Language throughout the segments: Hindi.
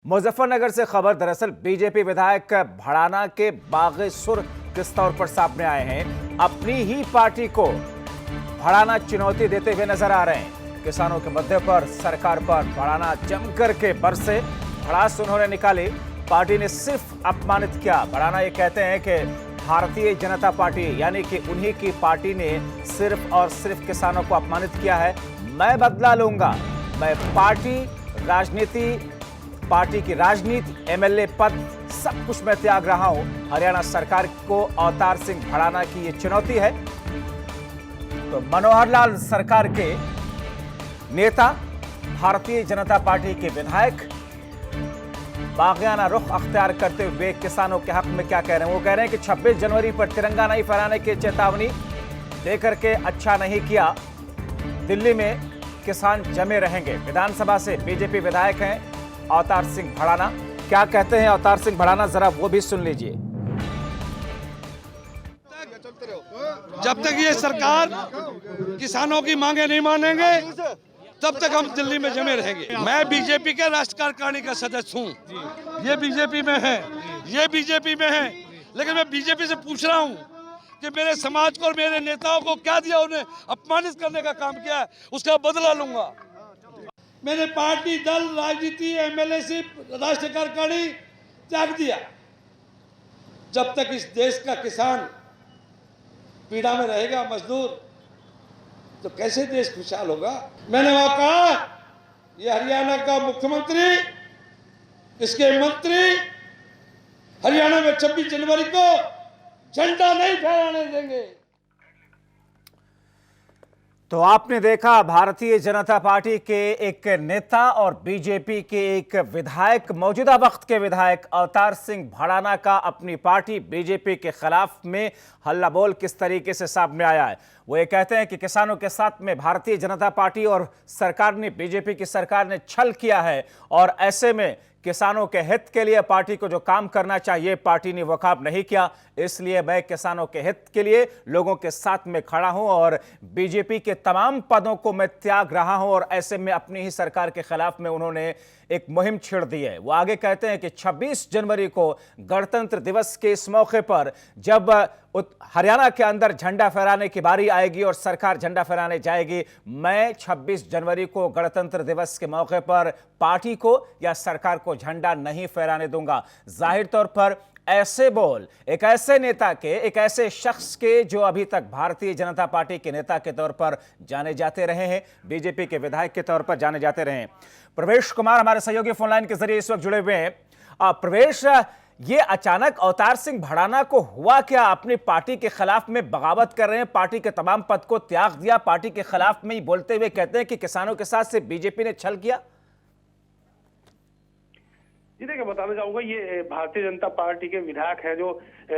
मुजफ्फरनगर से खबर। दरअसल बीजेपी विधायक भड़ाना के बाग़े सुर किस तौर पर सामने आए हैं। अपनी ही पार्टी को भड़ाना चुनौती देते हुए नजर आ रहे हैं। किसानों के मुद्दे पर सरकार पर भड़ाना जमकर के बरसे। भड़ास उन्होंने निकाली, पार्टी ने सिर्फ अपमानित किया। भड़ाना ये कहते हैं कि भारतीय जनता पार्टी यानी कि उन्हीं की पार्टी ने सिर्फ और सिर्फ किसानों को अपमानित किया है। मैं बदला लूंगा, मैं पार्टी की राजनीति, एमएलए पद, सब कुछ मैं त्याग रहा हूं। हरियाणा सरकार को अवतार सिंह भड़ाना की यह चुनौती है। तो मनोहर लाल सरकार के नेता, भारतीय जनता पार्टी के विधायक बागियाना रुख अख्तियार करते हुए किसानों के हक में क्या कह रहे हैं। वो कह रहे हैं कि 26 जनवरी पर तिरंगा नहीं फहराने की चेतावनी देकर के अच्छा नहीं किया। दिल्ली में किसान जमे रहेंगे। विधानसभा से बीजेपी विधायक हैं अवतार सिंह भड़ाना। क्या कहते हैं अवतार सिंह भड़ाना, जरा वो भी सुन लीजिए। जब तक ये सरकार किसानों की मांगे नहीं मानेंगे तब तक हम दिल्ली में जमे रहेंगे। मैं बीजेपी के राष्ट्र कार्यकारिणी का सदस्य हूँ। ये बीजेपी में है, ये बीजेपी में है, लेकिन मैं बीजेपी से पूछ रहा हूँ कि मेरे समाज को और मेरे नेताओं को क्या दिया, उन्हें अपमानित करने का काम किया है, उसका बदला लूंगा। मैंने पार्टी, दल, राजनीति, एमएलएशिप, राष्ट्र कार्यकारिणी त्याग दिया। जब तक इस देश का किसान पीड़ा में रहेगा, मजदूर, तो कैसे देश खुशहाल होगा। मैंने वहां कहा, ये हरियाणा का मुख्यमंत्री, इसके मंत्री हरियाणा में 26 जनवरी को झंडा नहीं फहराने देंगे। तो आपने देखा, भारतीय जनता पार्टी के एक नेता और बीजेपी के एक विधायक, मौजूदा वक्त के विधायक अवतार सिंह भड़ाना का अपनी पार्टी बीजेपी के खिलाफ में हल्ला बोल किस तरीके से सामने आया है। वो ये कहते हैं कि किसानों के साथ में भारतीय जनता पार्टी और सरकार ने, बीजेपी की सरकार ने छल किया है और ऐसे में किसानों के हित के लिए पार्टी को जो काम करना चाहिए पार्टी ने वो काम नहीं किया। इसलिए मैं किसानों के हित के लिए लोगों के साथ में खड़ा हूं और बीजेपी के तमाम पदों को मैं त्याग रहा हूं। और ऐसे में अपनी ही सरकार के खिलाफ में उन्होंने एक मुहिम छेड़ दी है। वो आगे कहते हैं कि 26 जनवरी को गणतंत्र दिवस के इस मौके पर जब हरियाणा के अंदर झंडा फहराने की बारी आएगी और सरकार झंडा फहराने जाएगी, मैं 26 जनवरी को गणतंत्र दिवस के मौके पर पार्टी को या सरकार को झंडा नहीं फहराने दूंगा। जाहिर तौर पर ऐसे बोल एक ऐसे नेता के, एक ऐसे शख्स के जो अभी तक भारतीय जनता पार्टी के नेता के तौर पर जाने जाते रहे हैं, बीजेपी के विधायक के तौर पर जाने जाते रहे हैं। प्रवेश कुमार हमारे सहयोगी फोनलाइन के जरिए इस वक्त जुड़े हुए हैं। प्रवेश, ये अचानक अवतार सिंह भड़ाना को हुआ क्या? अपनी पार्टी के खिलाफ में बगावत कर रहे हैं, पार्टी के तमाम पद को त्याग दिया, पार्टी के खिलाफ में ही बोलते हुए कहते हैं कि किसानों के साथ से बीजेपी ने छल किया। जी देखिए, बताना चाहूंगा, ये भारतीय जनता पार्टी के विधायक हैं जो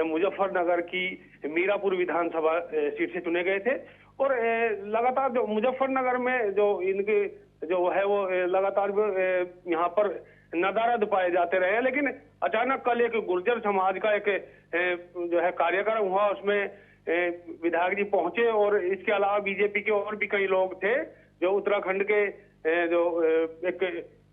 मुजफ्फरनगर की मीरापुर विधानसभा सीट से चुने गए थे और लगातार जो मुजफ्फरनगर में जो इनके जो है वो लगातार यहाँ पर नदारद पाए जाते रहे। लेकिन अचानक कल एक गुर्जर समाज का एक जो है कार्यक्रम हुआ, उसमें विधायक जी पहुंचे और इसके अलावा बीजेपी के और भी कई लोग थे। जो उत्तराखंड के जो एक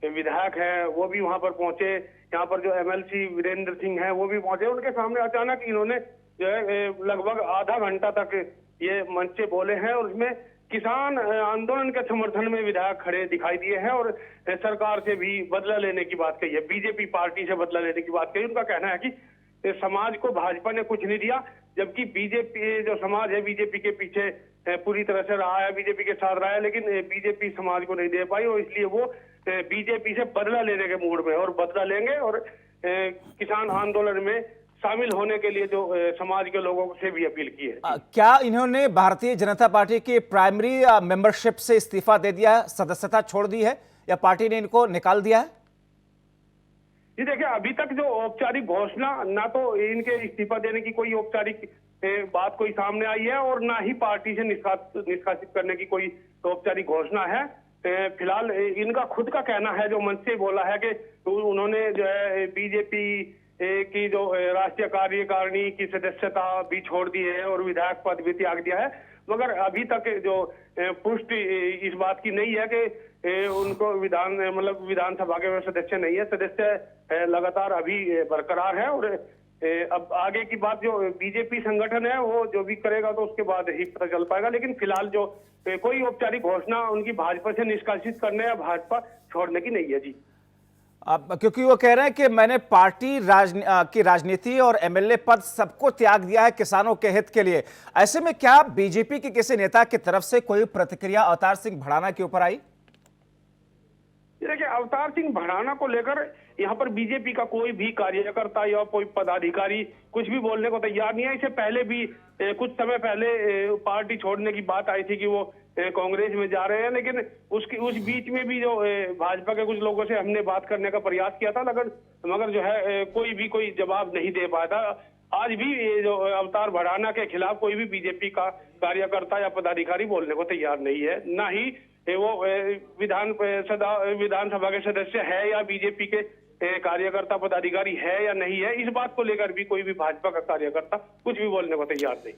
विधायक है वो भी वहां पर पहुंचे। यहाँ पर जो एमएलसी वीरेंद्र सिंह है वो भी पहुंचे। उनके सामने अचानक इन्होंने जो है लगभग आधा घंटा तक ये मंच से बोले हैं और उसमें किसान आंदोलन के समर्थन में विधायक खड़े दिखाई दिए हैं और सरकार से भी बदला लेने की बात कही है, बीजेपी पार्टी से बदला लेने की बात कही। उनका कहना है कि समाज को भाजपा ने कुछ नहीं दिया, जबकि बीजेपी जो समाज है बीजेपी के पीछे पूरी तरह से रहा है, बीजेपी के साथ रहा है, लेकिन बीजेपी समाज को नहीं दे पाई और इसलिए वो बीजेपी से बदला लेने के मूड में और बदला लेंगे और किसान आंदोलन में शामिल होने के लिए जो समाज के लोगों से भी अपील की है। क्या इन्होंने भारतीय जनता पार्टी की प्राइमरी मेंबरशिप से इस्तीफा दे दिया है, सदस्यता छोड़ दी है, या पार्टी ने इनको निकाल दिया है? जी देखिए, अभी तक जो औपचारिक घोषणा, ना तो इनके इस्तीफा देने की कोई औपचारिक बात कोई सामने आई है और ना ही पार्टी से निष्कासित करने की कोई औपचारिक घोषणा है। फिलहाल इनका खुद का कहना है, जो मंच से बोला है कि उन्होंने जो है बीजेपी की जो राष्ट्रीय कार्यकारिणी की सदस्यता भी छोड़ दी है और विधायक पद भी त्याग दिया है। मगर अभी तक जो पुष्टि इस बात की नहीं है कि उनको विधानसभा के सदस्य नहीं है। सदस्य लगातार अभी बरकरार है और अब आगे की बात जो बीजेपी संगठन है वो जो भी करेगा तो उसके बाद ही पता चल पाएगा। लेकिन फिलहाल जो कोई औपचारिक घोषणा उनकी भाजपा से निष्कासित करने या भाजपा छोड़ने की नहीं है जी। अब क्योंकि वो कह रहे हैं कि मैंने पार्टी की राजनीति और एमएलए पद सबको त्याग दिया है किसानों के हित के लिए। ऐसे में क्या बीजेपी के किसी नेता की तरफ से कोई प्रतिक्रिया अवतार सिंह भड़ाना के ऊपर आई? देखिए, अवतार सिंह भड़ाना को लेकर यहाँ पर बीजेपी का कोई भी कार्यकर्ता या कोई पदाधिकारी कुछ भी बोलने को तैयार नहीं है। इससे पहले भी कुछ समय पहले पार्टी छोड़ने की बात आई थी कि वो कांग्रेस में जा रहे हैं, लेकिन उस बीच में भी जो भाजपा के कुछ लोगों से हमने बात करने का प्रयास किया था, मगर जो है कोई जवाब नहीं दे पाया था। आज भी जो अवतार भड़ाना के खिलाफ कोई भी बीजेपी का कार्यकर्ता या पदाधिकारी बोलने को तैयार नहीं है। ना ही वो विधानसभा के सदस्य है या बीजेपी के कार्यकर्ता पदाधिकारी है या नहीं है, इस बात को लेकर भी कोई भी भाजपा का कार्यकर्ता कुछ भी बोलने को तैयार नहीं।